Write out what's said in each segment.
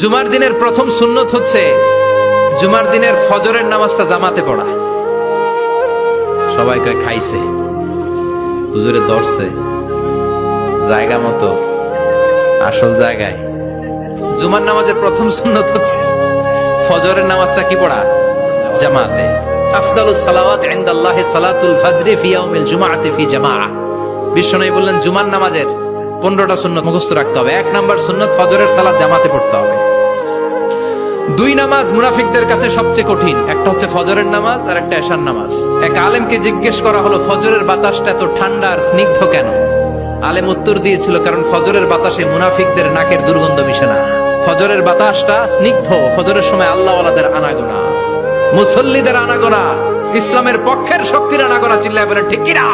জুমার দিনের প্রথম সুন্নত হচ্ছে জুমার দিনের ফজরের নামাজটা জামাতে পড়া। সবাই কয় খাইছে, হুজুরে ধরছে জায়গা মতো, আসল জায়গায়। জুমার নামাজের প্রথম সুন্নত হচ্ছে ফজরের নামাজটা কি পড়া? জামাতে। আফদালুস সালাওয়াত ইনদাল্লাহি সালাতুল ফাজরি ফি ইয়াউমিল জুমআতি ফি জামাআহ। বিশ্বনবী বললেন জুমার নামাজের 15টা সুন্নত মুখস্থ রাখতে হবে। 1 নাম্বার সুন্নত ফজরের সালাত জামাতে পড়তে হবে। 2 নামাজ মুনাফিকদের কাছে সবচেয়ে কঠিন, একটা হচ্ছে ফজরের নামাজ আর একটা এশার নামাজ। এক আলেমকে জিজ্ঞেস করা হলো ফজরের বাতাসটা এত ঠান্ডা আর স্নিগ্ধ কেন? আলেম উত্তর দিয়েছিল কারণ ফজরের বাতাসে মুনাফিকদের নাকের দুর্গন্ধ মিশে না। ফজরের বাতাসটা স্নিগ্ধ, ফজরের সময় আল্লাহওয়ালাদের আনাগোনা, মুসল্লিদের আনাগোনা, ইসলামের পক্ষের শক্তির আনাগোনা। চিল্লায় বলেন ঠিক কিনা?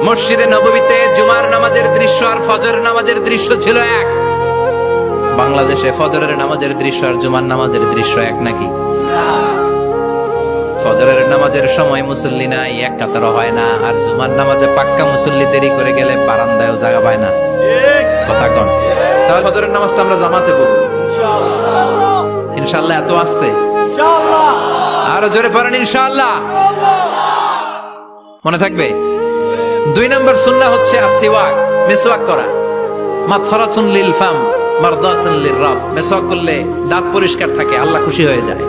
মসজিদে নববীতে জুমার নামাজের দৃশ্য আর ফজরের নামাজের দৃশ্য ছিল এক। বাংলাদেশে ফজরের নামাজের দৃশ্য আর জুমার নামাজের দৃশ্য এক নাকি? ফজরের নামাজের সময় মুসল্লি নাই, এক কাতারও হয় না, আর জুমার নামাজে পাক্কা মুসল্লি দেরি করে গেলে বারান্দায়ও জায়গা পায় না। কথা কন। তাহলে ফজরের নামাজটা আমরা জামাতে পড়ব ইনশাআল্লাহ। এত আসতে আরো জোরে পড়েন ইনশাআল্লাহ। মনে থাকবে? 2 নম্বর সুন্নাহ হচ্ছে আসওয়াক, মিসওয়াক করা। মাথরাতুন লিল ফাম মারদাতুন লিররাব। মিসওয়াক করলে দাঁত পরিষ্কার থাকে, আল্লাহ খুশি হয়ে যায়।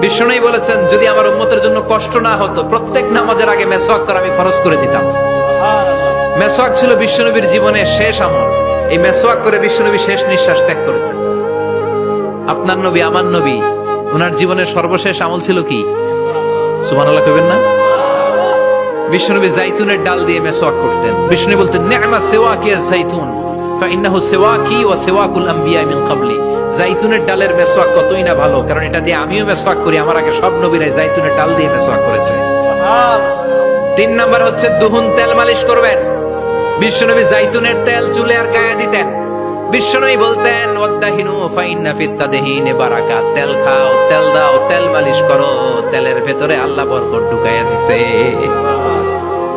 বিশ্বনবী বলেছেন যদি আমার উম্মতের জন্য কষ্ট না হতো প্রত্যেক নামাজের আগে মিসওয়াক করা আমি ফরজ করে দিতাম। মিসওয়াক ছিল বিশ্বনবীর জীবনের শেষ আমল। এই মিসওয়াক করে বিশ্বনবী শেষ নিঃশ্বাস ত্যাগ করেছেন। আপনার নবী আমার নবী, ওনার জীবনের সর্বশেষ আমল ছিল কি? সুবহানাল্লাহ কইবেন না? বিশ্বনবী জাইতুনের ডাল দিয়ে মিসওয়াক করতেন। বিশ্বনবী বলতেন নি'মা সিওয়াকিয়া যাইতুন ফাইন্নাহু সিওয়াকি ওয়া সিওয়াকুল আমবিয়া মিন ক্বাবলি। জাইতুনের ডালের মিসওয়াক কতই না ভালো, কারণ এটা দিয়ে আমিও মিসওয়াক করি, আমার আগে সব নবীরাই জাইতুনের ডাল দিয়ে মিসওয়াক করেছে। 3 নাম্বার হচ্ছে দুহুন, তেল মালিশ করবেন। বিশ্বনবী জাইতুনের তেল চুলে আর গায়ে দিতেন। বিশ্বনবী বলতেন ওয়াদাহিনু ফাইন্না ফিত তাদহিনি বারাকাত। তেল খাও, তেল দাও, তেল মালিশ করো, তেলের ভেতরে আল্লাহ বরকত ঢুকাইয়া দিছে।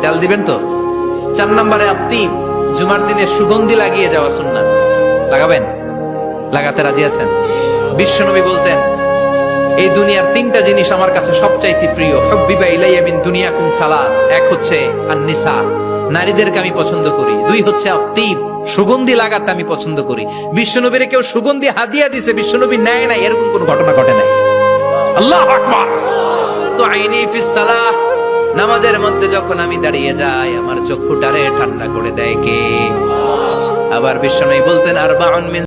তেল দিবেন তো? 4 নম্বরে আত্তিব, জুমার দিনে সুগন্ধি লাগিয়ে যাওয়া সুন্নাত। লাগাবেন? লাগাতে রাজি আছেন? বিশ্বনবী বলতেন এই দুনিয়ার 3টা জিনিস আমার কাছে সবচাইতে প্রিয়। হুব্বিবা ইলাইয়া মিন দুনিয়াকুম সালাস। 1 হচ্ছে আন-নিসা, নারীদেরকে আমি পছন্দ করি। 2 হচ্ছে আত্তিব, সুগন্ধি লাগাতে আমি পছন্দ করি। বিশ্বনবীর কেউ সুগন্ধি হাদিয়া দিছে, বিশ্বনবী নেয় নাই, এরকম কোন ঘটনা ঘটে নাই। আল্লাহু আকবার। তো আইনি ফিস সালাহ, নামাজের মধ্যে যখন আমি দাঁড়িয়ে যাই আমার চক্ষুটারে ঠান্ডা করে দেয় কে? আবার বিশ্বনবী বলতেন আরবাউন মিন